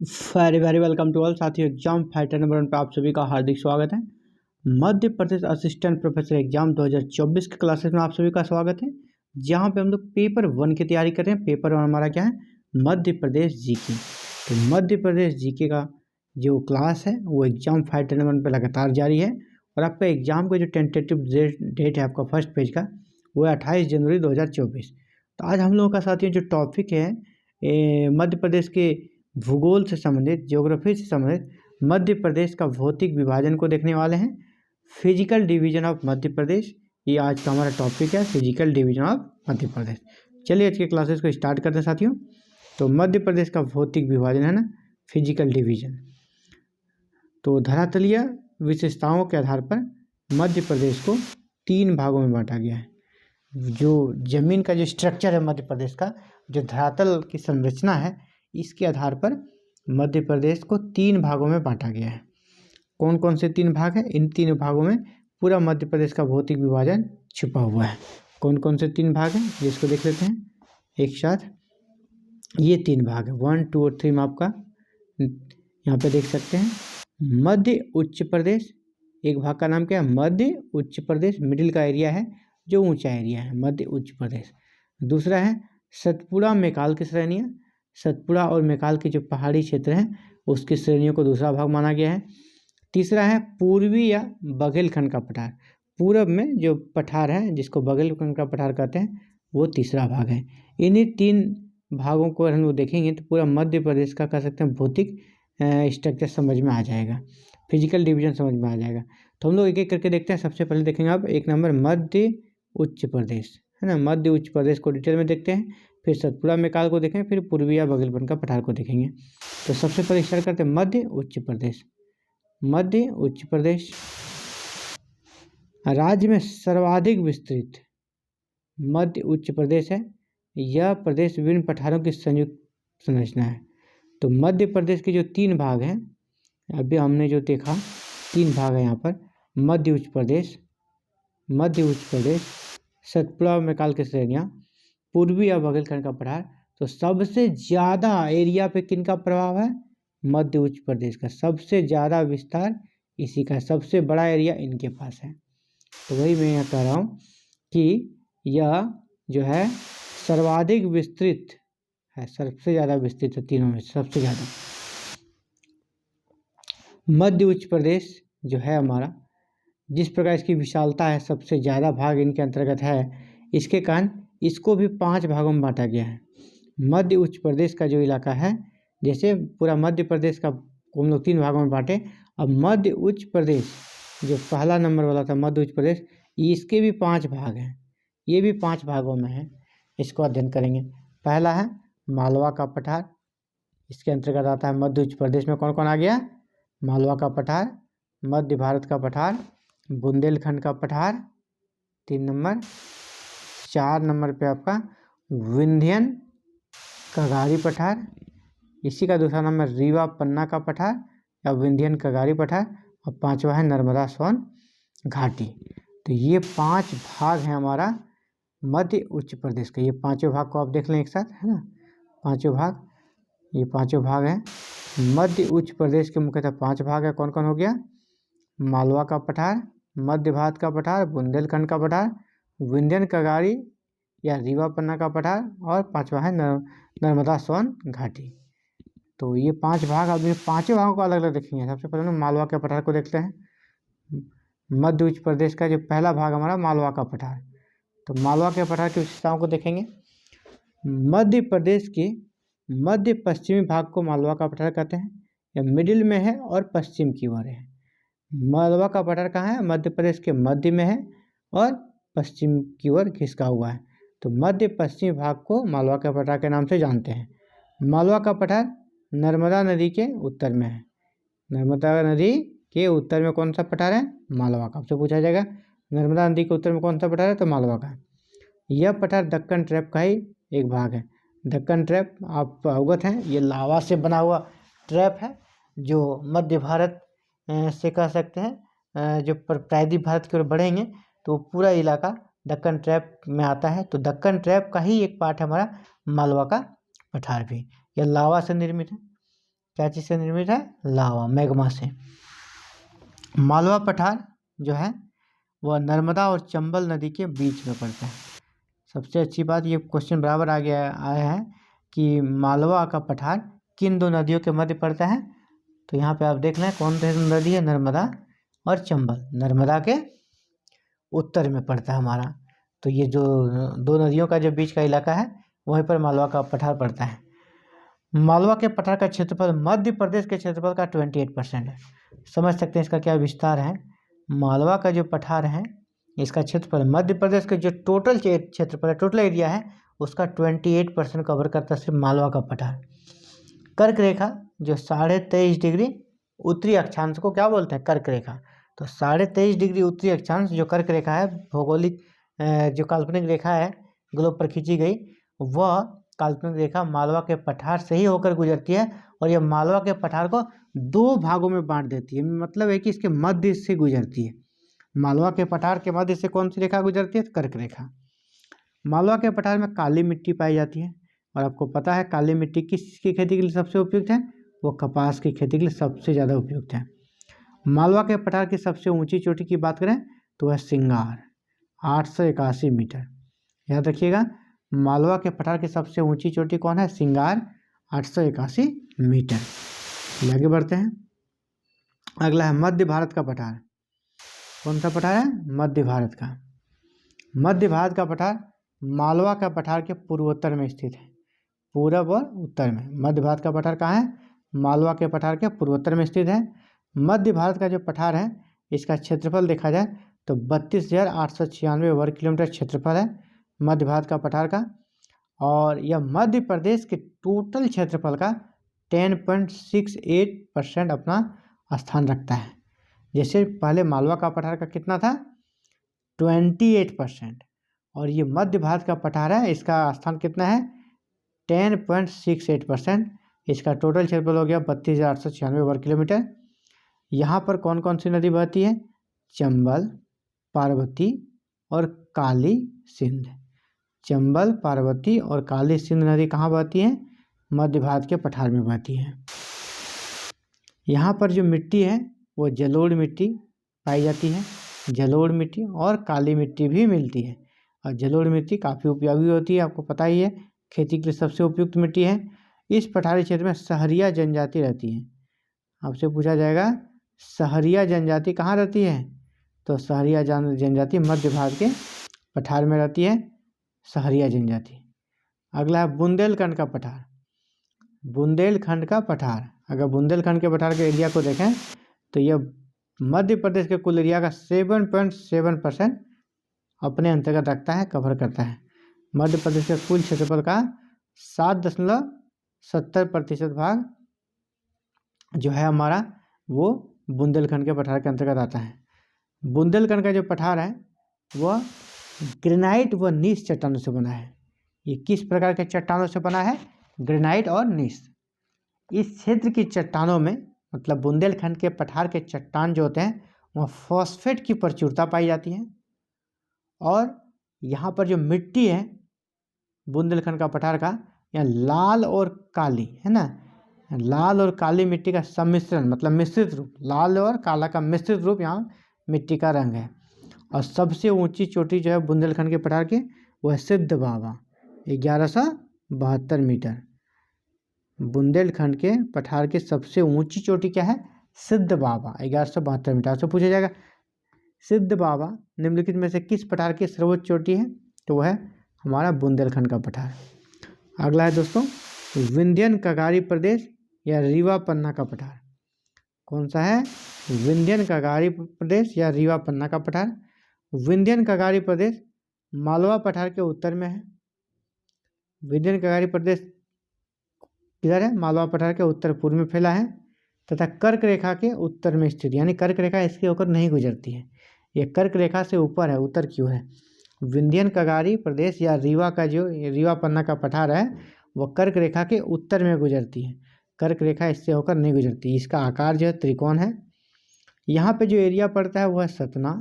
Very very welcome to all साथियों। Exam fighter number 1 पे आप सभी का हार्दिक स्वागत है। Madhya Pradesh assistant professor exam 2024 के क्लासेस में आप सभी का स्वागत है, जहां पे हम लोग पेपर 1 की तैयारी कर रहे हैं। पेपर 1 हमारा क्या है? मध्य प्रदेश जीके। तो मध्य प्रदेश जीके का जो क्लास है वो एग्जाम फाइटर नंबर 1 पे लगातार जारी है। और आपका एग्जाम का जो टेंटेटिव डेट है आपका फर्स्ट पेज का, वो है 28 जनवरी 2024। तो आज हम लोगों का साथियों जो टॉपिक है मध्य प्रदेश के भूगोल से संबंधित, ज्योग्राफी से संबंधित मध्य प्रदेश का भौतिक विभाजन को देखने वाले हैं। Physical division of Madhya Pradesh, ये आज का हमारा टॉपिक है, physical division of Madhya Pradesh. चलिए आज के क्लासेस को स्टार्ट करते हैं साथियों। तो मध्य प्रदेश का भौतिक विभाजन है ना, फिजिकल डिवीजन। तो धरातलीय विशेषताओं के आधार पर मध्य प्रदेश को 3 भागों में बांटा गया है। जो जमीन का जो स्ट्रक्चर है मध्य प्रदेश का, जो धरातल की संरचना है, इसके आधार पर मध्य प्रदेश को 3 भागों में बांटा गया है। कौन कौन से 3 भाग हैं? इन 3 भागों में पूरा मध्य प्रदेश का भौतिक विभाजन छुपा हुआ है। कौन कौन से 3 भाग हैं जिसको देख लेते हैं एक साथ। ये 3 भाग है, 1, 2 और 3 में आपका यहाँ पे देख सकते हैं। मध्य उच्च प्रदेश, एक भाग का नाम क्या है? मध्य उच्च प्रदेश, मिडिल का एरिया है जो ऊंचा एरिया है, मध्य उच्च प्रदेश। दूसरा है सतपुड़ा मेकाल की श्रेणियाँ, सतपुड़ा और मेकाल के जो पहाड़ी क्षेत्र हैं उसकी श्रेणियों को दूसरा भाग माना गया है। तीसरा है पूर्वी या बघेलखंड का पठार, पूरब में जो पठार है जिसको बघेलखंड का पठार कहते हैं, वो तीसरा भाग है। इन्हीं 3 भागों को हम लोग देखेंगे तो पूरा मध्य प्रदेश का कह सकते हैं भौतिक स्ट्रक्चर समझ में आ जाएगा, फिजिकल डिवीजन समझ में आ जाएगा। तो हम लोग एक एक करके देखते हैं। सबसे पहले देखेंगे आप 1 नंबर मध्य उच्च प्रदेश, है ना। मध्य उच्च प्रदेश को डिटेल में देखते हैं, फिर सतपुड़ा मेकाल को देखेंगे, फिर पूर्विया बघेलखंड का पठार को देखेंगे। तो सबसे पहले स्टार्ट करते हैं मध्य उच्च प्रदेश। मध्य उच्च प्रदेश राज्य में सर्वाधिक विस्तृत मध्य उच्च प्रदेश है। यह प्रदेश विभिन्न पठारों की संयुक्त संरचना है। तो मध्य प्रदेश के जो 3 भाग हैं, अभी हमने जो देखा 3 भाग है यहाँ पर। मध्य उच्च प्रदेश, सतपुड़ा मेकाल की श्रेणियाँ, पूर्वी या बघेलखंड का पठार। तो सबसे ज़्यादा एरिया पे किनका प्रभाव है? मध्य उच्च प्रदेश का। सबसे ज़्यादा विस्तार इसी का, सबसे बड़ा एरिया इनके पास है। तो वही मैं यहाँ कह रहा हूँ कि यह जो है सर्वाधिक विस्तृत है, सबसे ज़्यादा विस्तृत है तीनों में, सबसे ज़्यादा। मध्य उच्च प्रदेश जो है हमारा, जिस प्रकार इसकी विशालता है, सबसे ज़्यादा भाग इनके अंतर्गत है, इसके कारण इसको भी 5 भागों में बांटा गया है। मध्य उच्च प्रदेश का जो इलाका है, जैसे पूरा मध्य प्रदेश का हम लोग 3 भागों में बांटे। अब मध्य उच्च प्रदेश जो पहला नंबर वाला था मध्य उच्च प्रदेश, इसके भी 5 भाग हैं, ये भी 5 भागों में है। इसको अध्ययन करेंगे। पहला है मालवा का पठार, इसके अंतर्गत आता है। मध्य उच्च प्रदेश में कौन कौन आ गया? मालवा का पठार, मध्य भारत का पठार, बुंदेलखंड का पठार 3 नंबर। 4 नंबर पे आपका विंध्यन कगारी पठार, इसी का दूसरा नंबर रीवा पन्ना का पठार या विंध्यन कगारी पठार, और 5वां है नर्मदा सोन घाटी। तो ये 5 भाग हैं हमारा मध्य उच्च प्रदेश का। ये 5 भाग को आप देख लें एक साथ, है ना। 5 भाग, ये 5 भाग हैं मध्य उच्च प्रदेश के। मुख्यतः 5 भाग है। कौन कौन हो गया? मालवा का पठार, मध्य भारत का पठार, बुंदेलखंड का पठार, विंध्यन कगारी या रीवा पन्ना का पठार, और 5वां है नर्मदा सोन घाटी। तो ये 5 भाग, अब ये 5 भागों को अलग अलग देखेंगे। सबसे पहले हम मालवा के पठार को देखते हैं। मध्य उच्च प्रदेश का जो पहला भाग हमारा मालवा का पठार, तो मालवा के पठार की विशेषताओं को देखेंगे। मध्य प्रदेश के मध्य पश्चिमी भाग को मालवा का पठार कहते हैं, या मिडिल में है और पश्चिम की ओर है। मालवा का पठार कहाँ है? मध्य प्रदेश के मध्य में है और पश्चिम की ओर खिसका हुआ है। तो मध्य पश्चिमी भाग को मालवा का पठार के नाम से जानते हैं। मालवा का पठार नर्मदा नदी के उत्तर में है। नर्मदा नदी के उत्तर में कौन सा पठार है? मालवा का। आपसे पूछा जाएगा नर्मदा नदी के उत्तर में कौन सा पठार है, तो मालवा का। यह पठार दक्कन ट्रैप का ही एक भाग है। दक्कन ट्रैप आप अवगत हैं, ये लावा से बना हुआ ट्रैप है जो मध्य भारत से कह सकते हैं, जो प्रायद्वीप भारत की ओर बढ़ेंगे तो पूरा इलाका दक्कन ट्रैप में आता है। तो दक्कन ट्रैप का ही एक पार्ट है हमारा मालवा का पठार भी। यह लावा से निर्मित है। क्या चीज़ से निर्मित है? लावा, मैग्मा से। मालवा पठार जो है वह नर्मदा और चंबल नदी के बीच में पड़ता है। सबसे अच्छी बात, ये क्वेश्चन बराबर आया है कि मालवा का पठार किन दो नदियों के मध्य पड़ता है। तो यहाँ पे आप देख लें कौन सी नदी है, नर्मदा और चंबल। नर्मदा के उत्तर में पड़ता है हमारा। तो ये जो दो नदियों का जो बीच का इलाका है वहीं पर मालवा का पठार पड़ता है। मालवा के पठार का क्षेत्रफल मध्य प्रदेश के क्षेत्रफल का 28% है। समझ सकते हैं इसका क्या विस्तार है। मालवा का जो पठार है इसका क्षेत्रफल मध्य प्रदेश के जो टोटल क्षेत्रफल है, टोटल एरिया है, उसका 28% कवर करता है सिर्फ मालवा का पठार। कर्क रेखा जो 23.5 डिग्री उत्तरी अक्षांश को क्या बोलते हैं? कर्क रेखा। तो 23.5 डिग्री उत्तरी अक्षांश जो कर्क रेखा है, भौगोलिक जो काल्पनिक रेखा है ग्लोब पर खींची गई, वह काल्पनिक रेखा मालवा के पठार से ही होकर गुजरती है। और यह मालवा के पठार को दो भागों में बांट देती है। मतलब है कि इसके मध्य से गुजरती है। मालवा के पठार के मध्य से कौन सी रेखा गुजरती है? कर्क रेखा। मालवा के पठार में काली मिट्टी पाई जाती है। और आपको पता है काली मिट्टी किसकी खेती के लिए सबसे उपयुक्त है? वो कपास की खेती के लिए सबसे ज़्यादा उपयुक्त है। मालवा के पठार की सबसे ऊंची चोटी की बात करें तो वह सिंगार 881 मीटर। याद रखिएगा, मालवा के पठार की सबसे ऊंची चोटी कौन है? सिंगार 881 मीटर। आगे बढ़ते हैं। अगला है मध्य भारत का पठार। कौन सा पठार है? मध्य भारत का। मध्य भारत का पठार मालवा का पठार के पूर्वोत्तर में स्थित है। पूरब और उत्तर में मध्य भारत का पठार कहाँ है? मालवा के पठार के पूर्वोत्तर में स्थित है। मध्य भारत का जो पठार है इसका क्षेत्रफल देखा जाए तो 32,896 वर्ग किलोमीटर क्षेत्रफल है मध्य भारत का पठार का। और यह मध्य प्रदेश के टोटल क्षेत्रफल का 10.68% अपना स्थान रखता है। जैसे पहले मालवा का पठार का कितना था? 28%। और ये मध्य भारत का पठार है, इसका स्थान कितना है? 10.68%। इसका टोटल क्षेत्रफल हो गया 32,896 वर्ग किलोमीटर। यहाँ पर कौन कौन सी नदी बहती है? चंबल, पार्वती और काली सिंध। चंबल, पार्वती और काली सिंध नदी कहाँ बहती है? मध्य भारत के पठार में बहती है। यहाँ पर जो मिट्टी है वो जलोढ़ मिट्टी पाई जाती है। जलोढ़ मिट्टी और काली मिट्टी भी मिलती है। और जलोढ़ मिट्टी काफ़ी उपयोगी होती है, आपको पता ही है, खेती के लिए सबसे उपयुक्त मिट्टी है। इस पठारी क्षेत्र में सहरिया जनजाति रहती है। आपसे पूछा जाएगा सहरिया जनजाति कहाँ रहती है? तो सहरिया जनजाति मध्य भारत के पठार में रहती है, सहरिया जनजाति। अगला है बुंदेलखंड का पठार। बुंदेलखंड का पठार, अगर बुंदेलखंड के पठार के एरिया को देखें तो यह मध्य प्रदेश के कुल एरिया का 7.7% अपने अंतर्गत रखता है, कवर करता है। मध्य प्रदेश के कुल क्षेत्रफल का 7.70% भाग जो है हमारा वो बुंदेलखंड के पठार के अंतर्गत आता है। बुंदेलखंड का जो पठार है वह ग्रेनाइट व नीस चट्टानों से बना है। ये किस प्रकार के चट्टानों से बना है? ग्रेनाइट और नीस। इस क्षेत्र की चट्टानों में, मतलब बुंदेलखंड के पठार के चट्टान जो होते हैं वह फॉस्फेट की प्रचुरता पाई जाती है। और यहाँ पर जो मिट्टी है बुंदेलखंड का पठार का, यह लाल और काली है ना, लाल और काली मिट्टी का सम्मिश्रण, मतलब मिश्रित रूप, लाल और काला का मिश्रित रूप यहाँ मिट्टी का रंग है। और सबसे ऊंची चोटी जो है बुंदेलखंड के पठार की वह सिद्ध बाबा 1172 मीटर। बुंदेलखंड के पठार की सबसे ऊंची चोटी क्या है? सिद्ध बाबा 1172 मीटर। से पूछा जाएगा सिद्ध बाबा निम्नलिखित में से किस पठार की सर्वोच्च चोटी है? तो वह है हमारा बुंदेलखंड का पठार। अगला है दोस्तों विंध्यन कगारी प्रदेश या रीवा पन्ना का पठार। कौन सा है? विंध्यन कगारी प्रदेश या रीवा पन्ना का पठार। विंध्यन कगारी प्रदेश मालवा पठार के उत्तर में है। विंध्यन कगारी प्रदेश किधर है? मालवा पठार के उत्तर पूर्व में फैला है तथा कर्क रेखा के उत्तर में स्थित, यानी कर्क रेखा इसके होकर नहीं गुजरती है, ये कर्क रेखा से ऊपर है, उत्तर की ओर है। विंध्यन कगारी प्रदेश या रीवा का जो रीवा पन्ना का पठार है वह कर्क रेखा के उत्तर में गुजरती है, कर्क रेखा इससे होकर नहीं गुजरती। इसका आकार जो है त्रिकोण है। यहाँ पे जो एरिया पड़ता है वह सतना,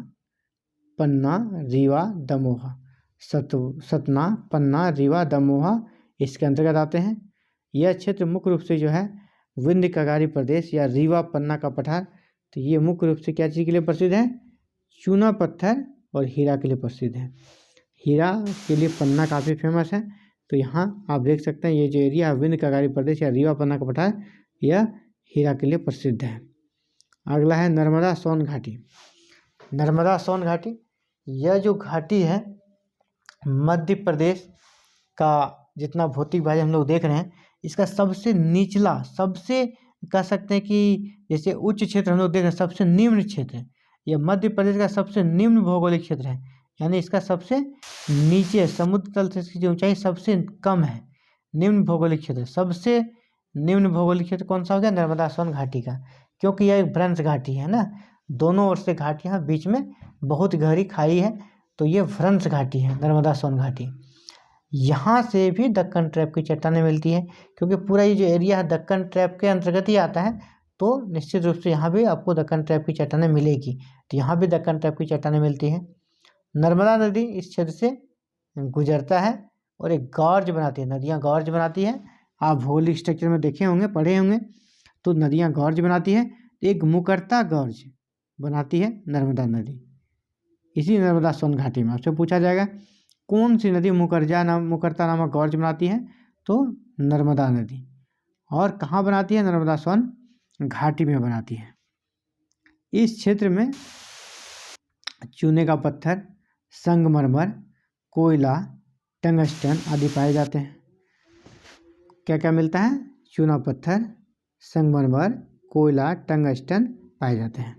पन्ना, रीवा, दमोह। सतना, पन्ना, रीवा, दमोह इसके अंतर्गत आते हैं। यह क्षेत्र मुख्य रूप से जो है विंध्य कगारी प्रदेश या रीवा पन्ना का पठार, तो ये मुख्य रूप से क्या चीज़ के लिए प्रसिद्ध है? चूना पत्थर और हीरा के लिए प्रसिद्ध है। हीरा के लिए पन्ना काफ़ी फेमस है। तो यहाँ आप देख सकते हैं ये जो एरिया है विंध्य कगारी प्रदेश या रीवा पन्ना का पठार, यह हीरा के लिए प्रसिद्ध है। अगला है नर्मदा सोन घाटी। नर्मदा सोन घाटी, यह जो घाटी है मध्य प्रदेश का जितना भौतिक भाग हम लोग देख रहे हैं, इसका सबसे निचला, सबसे कह सकते हैं कि जैसे उच्च क्षेत्र हम लोग देख रहे हैं, सबसे निम्न क्षेत्र है। यह मध्य प्रदेश का सबसे निम्न भौगोलिक क्षेत्र है, यानी इसका सबसे नीचे समुद्र तल से इसकी ऊंचाई सबसे कम है। निम्न भौगोलिक क्षेत्र, सबसे निम्न भौगोलिक क्षेत्र कौन सा हो गया? नर्मदा सोन घाटी का, क्योंकि यह एक भ्रंश घाटी है ना, दोनों ओर से घाटियाँ, बीच में बहुत गहरी खाई है, तो ये भ्रंश घाटी है नर्मदा सोन घाटी। यहाँ से भी दक्कन ट्रैप की चट्टानें मिलती है, क्योंकि पूरा ये जो एरिया है दक्कन ट्रैप के अंतर्गत ही आता है, तो निश्चित रूप से यहाँ भी आपको दक्कन ट्रैप की चट्टानें मिलेगी। तो यहाँ भी दक्कन ट्रैप की चट्टानें मिलती हैं। नर्मदा नदी इस क्षेत्र से गुजरता है और एक गॉर्ज बनाती है, नदियाँ गॉर्ज बनाती है। आप भौगोलिक स्ट्रक्चर में देखे होंगे, पढ़े होंगे, तो नदियाँ गॉर्ज बनाती है। एक मुकरता गॉर्ज बनाती है नर्मदा नदी, इसी नर्मदा सोन घाटी में। आपसे पूछा जाएगा कौन सी नदी मुकरता नामक गॉर्ज बनाती है? तो नर्मदा नदी। और कहाँ बनाती है? नर्मदा सोन घाटी में बनाती है। इस क्षेत्र में चूने का पत्थर, संगमरमर, कोयला, टंगस्टन आदि पाए जाते हैं। क्या क्या मिलता है? चूना पत्थर, संगमरमर, कोयला, टंगस्टन पाए जाते हैं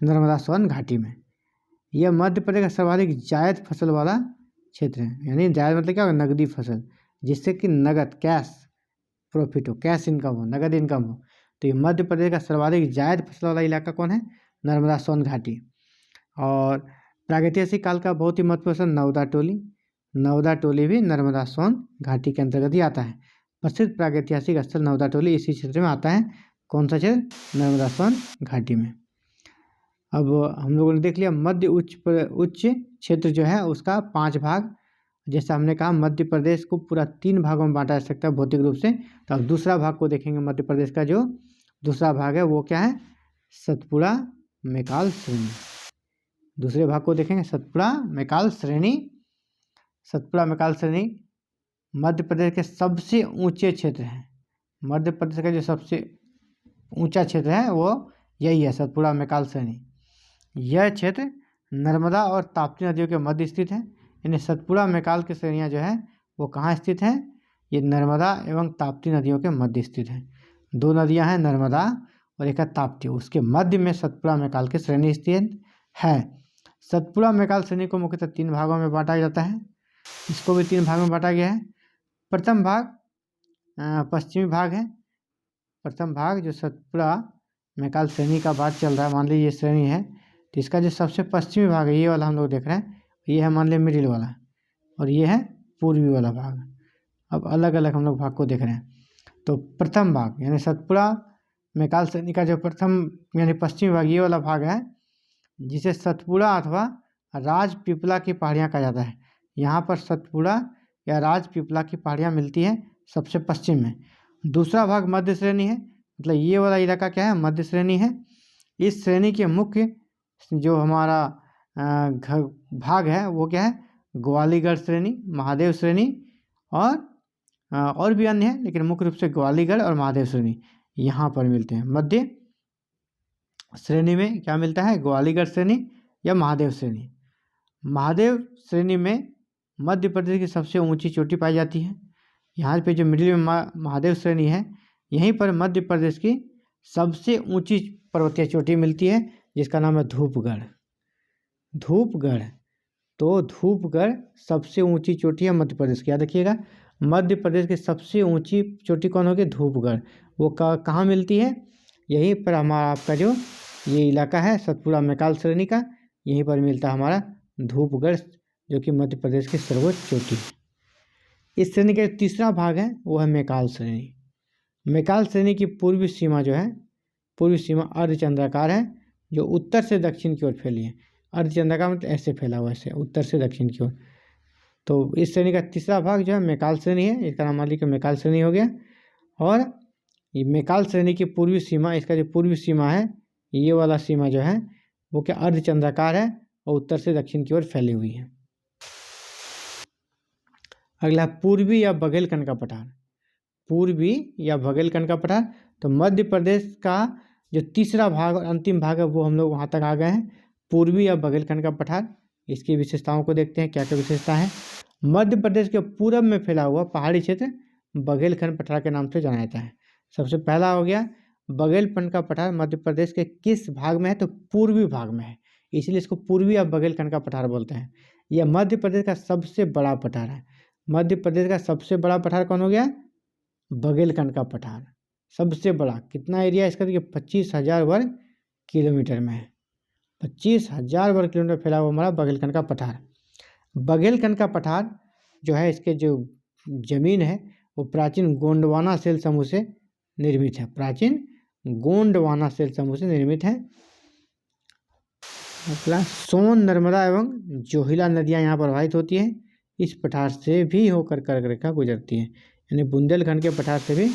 नर्मदा सोन घाटी में। यह मध्य प्रदेश का सर्वाधिक जायद फसल वाला क्षेत्र है, यानी जायद मतलब क्या होगा? नगदी फसल, जिससे कि नगद कैश प्रॉफिट हो, कैश इनकम हो, नगद इनकम हो। तो ये मध्य प्रदेश का सर्वाधिक जायद फसल वाला इलाका कौन है? नर्मदा सोन घाटी। और प्रागैतिहासिक काल का बहुत ही महत्वपूर्ण नवदा टोली, नवदा टोली भी नर्मदा सोन घाटी के अंतर्गत ही आता है। प्रसिद्ध प्रागैतिहासिक स्थल नवदा टोली इसी क्षेत्र में आता है। कौन सा क्षेत्र? नर्मदा सोन घाटी में। अब हम लोगों ने देख लिया मध्य उच्च क्षेत्र जो है उसका 5 भाग। जैसा हमने कहा मध्य प्रदेश को पूरा 3 भागों में बांटा जा सकता है भौतिक रूप से। तो अब दूसरा भाग को देखेंगे। मध्य प्रदेश का जो दूसरा भाग है वो क्या है? सतपुड़ा मैकाल श्रेणी। दूसरे भाग को देखेंगे सतपुड़ा मैकाल श्रेणी। सतपुड़ा मैकाल श्रेणी मध्य प्रदेश के सबसे ऊंचे क्षेत्र है। मध्य प्रदेश का जो सबसे ऊंचा क्षेत्र है वो यही है, सतपुड़ा मैकाल श्रेणी। यह क्षेत्र नर्मदा और ताप्ती नदियों के मध्य स्थित है। यानी सतपुड़ा मैकाल की श्रेणियाँ जो है वो कहाँ स्थित है? ये नर्मदा एवं ताप्ती नदियों के मध्य स्थित है। 2 नदियाँ हैं, नर्मदा और एक है ताप्ती, उसके मध्य में सतपुड़ा मैकाल की श्रेणी स्थित है। सतपुड़ा मैकाल श्रेणी को मुख्यतः 3 भागों में बांटा जाता है। इसको भी 3 भागों में बांटा गया है। प्रथम भाग पश्चिमी भाग है। प्रथम भाग जो सतपुड़ा मैकाल श्रेणी का बात चल रहा है, मान लीजिए ये श्रेणी है, तो इसका जो सबसे पश्चिमी भाग है ये वाला हम लोग देख रहे हैं, ये है मान लीजिए मिडिल वाला, और ये है पूर्वी वाला भाग। अब अलग अलग हम लोग भाग को देख रहे हैं। तो प्रथम भाग यानी सतपुड़ा मैकाल श्रेणी का जो प्रथम यानी पश्चिमी भाग ये वाला भाग है, जिसे सतपुड़ा अथवा राजपीपला की पहाड़ियाँ कहा जाता है। यहाँ पर सतपुड़ा या राजपीपला की पहाड़ियाँ मिलती हैं सबसे पश्चिम में। दूसरा भाग मध्य श्रेणी है, मतलब ये वाला इलाका क्या है? मध्य श्रेणी है। इस श्रेणी के मुख्य जो हमारा भाग है वो क्या है? ग्वालीगढ़ श्रेणी, महादेव श्रेणी और भी अन्य है, लेकिन मुख्य रूप से ग्वालीगढ़ और महादेव श्रेणी यहाँ पर मिलते हैं। मध्य श्रेणी में क्या मिलता है? ग्वालीगढ़ श्रेणी या महादेव श्रेणी। महादेव श्रेणी में मध्य प्रदेश की सबसे ऊंची चोटी पाई जाती है। यहाँ पे जो मिडिल में महादेव श्रेणी है, यहीं पर मध्य प्रदेश की सबसे ऊंची पर्वतीय चोटी मिलती है, जिसका नाम है धूपगढ़। धूपगढ़, तो धूपगढ़ सबसे ऊंची चोटी है मध्य प्रदेश की। याद रखिएगा, मध्य प्रदेश की सबसे ऊंची चोटी कौन होगी? धूपगढ़। वो कहाँ मिलती है? यहीं पर हमारा आपका जो ये इलाका है सतपुड़ा मैकाल श्रेणी का, यहीं पर मिलता है हमारा धूपगढ़, जो कि मध्य प्रदेश की सर्वोच्च चोटी है। इस श्रेणी का तीसरा भाग है वो है मैकाल श्रेणी। मैकाल श्रेणी की पूर्वी सीमा जो है, पूर्वी सीमा अर्धचंद्राकार है, जो उत्तर से दक्षिण की ओर फैली है। अर्धचंद्राकार मतलब ऐसे फैला हुआ, ऐसे उत्तर से दक्षिण की ओर। तो इस श्रेणी का तीसरा भाग जो है मैकाल श्रेणी है, इसका नाम मान लीजिए मैकाल श्रेणी हो गया। और ये मैकाल श्रेणी की पूर्वी सीमा, इसका जो पूर्वी सीमा है, ये वाला सीमा जो है वो क्या अर्धचंद्राकार है और उत्तर से दक्षिण की ओर फैली हुई है। अगला पूर्वी या बघेलखंड का पठार। पूर्वी या बघेलखंड का पठार, तो मध्य प्रदेश का जो तीसरा भाग और अंतिम भाग है वो हम लोग वहाँ तक आ गए हैं। पूर्वी या बघेलखंड का पठार, इसकी विशेषताओं को देखते हैं क्या क्या विशेषता है। मध्य प्रदेश के पूरब में फैला हुआ पहाड़ी क्षेत्र बघेलखंड पठार के नाम से जाना जाता है। सबसे पहला हो गया बघेलखंड का पठार मध्य प्रदेश के किस भाग में है, तो पूर्वी भाग में है, इसलिए इसको पूर्वी या बघेलखंड का पठार बोलते हैं। यह मध्य प्रदेश का सबसे बड़ा पठार है। मध्य प्रदेश का सबसे बड़ा पठार कौन हो गया, बघेलखंड का पठार सबसे बड़ा। कितना एरिया इसका, देखिए 25,000 वर्ग किलोमीटर में है। 25,000 वर्ग किलोमीटर फैला हुआ हमारा बघेलखंड का पठार। बघेलखंड का पठार जो है, इसके जो जमीन है वो प्राचीन गोंडवाना सेल समूह से निर्मित है। प्राचीन गोंडवाना सेल समूह से निर्मित है। अगला सोन, नर्मदा एवं जोहिला नदियाँ यहाँ प्रवाहित होती है। इस पठार से भी होकर कर्क रेखा गुजरती है, यानी बुंदेलखंड के पठार से भी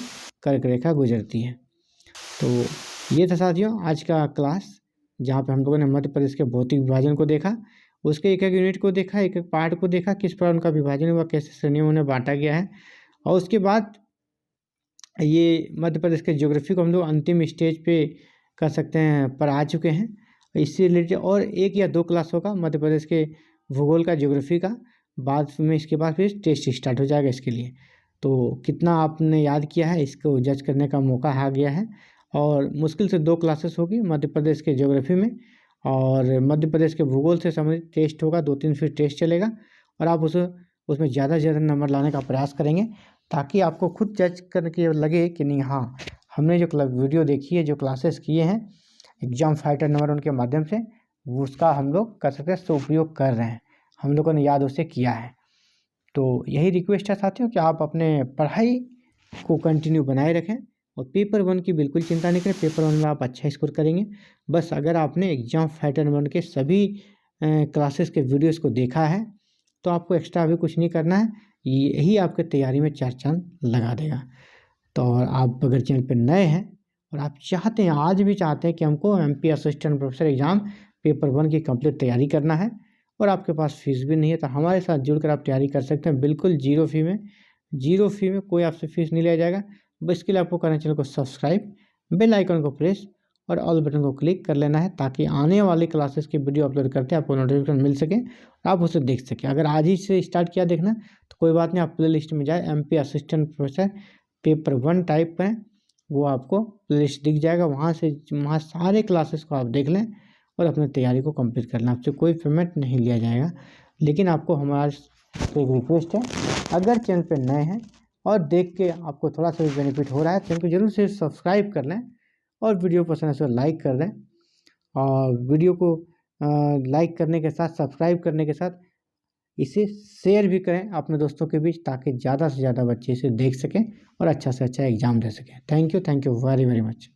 कर्क रेखा गुजरती है। तो ये था साथियों आज का क्लास, जहाँ पे हम लोगों ने मध्य प्रदेश के भौतिक विभाजन को देखा, उसके एक एक यूनिट को देखा, एक एक पार्ट को देखा, किस प्रकार उनका विभाजन हुआ, कैसे श्रेणियों में उन्हें बांटा गया है। और उसके बाद ये मध्य प्रदेश के ज्योग्राफी को हम लोग अंतिम स्टेज पे कर सकते हैं पर आ चुके हैं। इससे रिलेटेड और 1 या 2 क्लास होगा मध्य प्रदेश के भूगोल का, ज्योग्राफी का, बाद में इसके बाद फिर टेस्ट स्टार्ट हो जाएगा इसके लिए। तो कितना आपने याद किया है इसको जज करने का मौका आ गया है। और मुश्किल से 2 क्लासेस होगी मध्य प्रदेश के ज्योग्राफी में, और मध्य प्रदेश के भूगोल से संबंधित टेस्ट होगा, 2-3 फिर टेस्ट चलेगा, और आप उसमें ज़्यादा से ज़्यादा नंबर लाने का प्रयास करेंगे, ताकि आपको खुद जज करके लगे कि नहीं, हाँ हमने जो वीडियो देखी है, जो क्लासेस किए हैं एग्जाम फाइटर नंबर उनके माध्यम से, उसका हम लोग कर सकते हैं उपयोग कर रहे हैं, हम लोगों ने याद उसे किया है। तो यही रिक्वेस्ट है साथियों कि आप अपने पढ़ाई को कंटिन्यू बनाए रखें, और पेपर 1 की बिल्कुल चिंता नहीं करें। पेपर 1 में आप अच्छा स्कोर करेंगे। बस अगर आपने एग्जाम फाइटर नंबर के सभी क्लासेस के वीडियोस को देखा है तो आपको एक्स्ट्रा अभी कुछ नहीं करना है, यही आपके तैयारी में 4 चांद लगा देगा। तो आप अगर चैनल पर नए हैं और आप चाहते हैं, आज भी चाहते हैं कि हमको MP assistant professor exam paper 1 की कंप्लीट तैयारी करना है, और आपके पास फीस भी नहीं है, तो हमारे साथ जुड़कर आप तैयारी कर सकते हैं बिल्कुल जीरो फी में। कोई आपसे फीस नहीं लिया जाएगा। बस इसके लिए आपको करना, चैनल को सब्सक्राइब, बेल आइकन को प्रेस और ऑल बटन को क्लिक कर लेना है, ताकि आने वाले क्लासेस की वीडियो अपलोड करते हैं आपको नोटिफिकेशन मिल सके, आप उसे देख सकें। अगर आज ही से स्टार्ट किया देखना तो कोई बात नहीं, आप प्ले लिस्ट में जाए, MP assistant professor paper 1 type करें, वो आपको प्ले लिस्ट दिख जाएगा, वहाँ सारे क्लासेस को आप देख लें और अपनी तैयारी को कंप्लीट करना। आपसे कोई पेमेंट नहीं लिया जाएगा। लेकिन आपको हमारा एक रिक्वेस्ट है, अगर चैनल पे नए हैं और देख के आपको थोड़ा सा भी बेनिफिट हो रहा है, चैनल को जरूर से सब्सक्राइब कर लें, और वीडियो पसंद है तो लाइक कर दें, और वीडियो को लाइक करने के साथ, सब्सक्राइब करने के साथ इसे शेयर भी करें अपने दोस्तों के बीच, ताकि ज़्यादा से ज़्यादा बच्चे इसे देख सकें और अच्छा से अच्छा एग्ज़ाम दे सकें। Thank you very very much.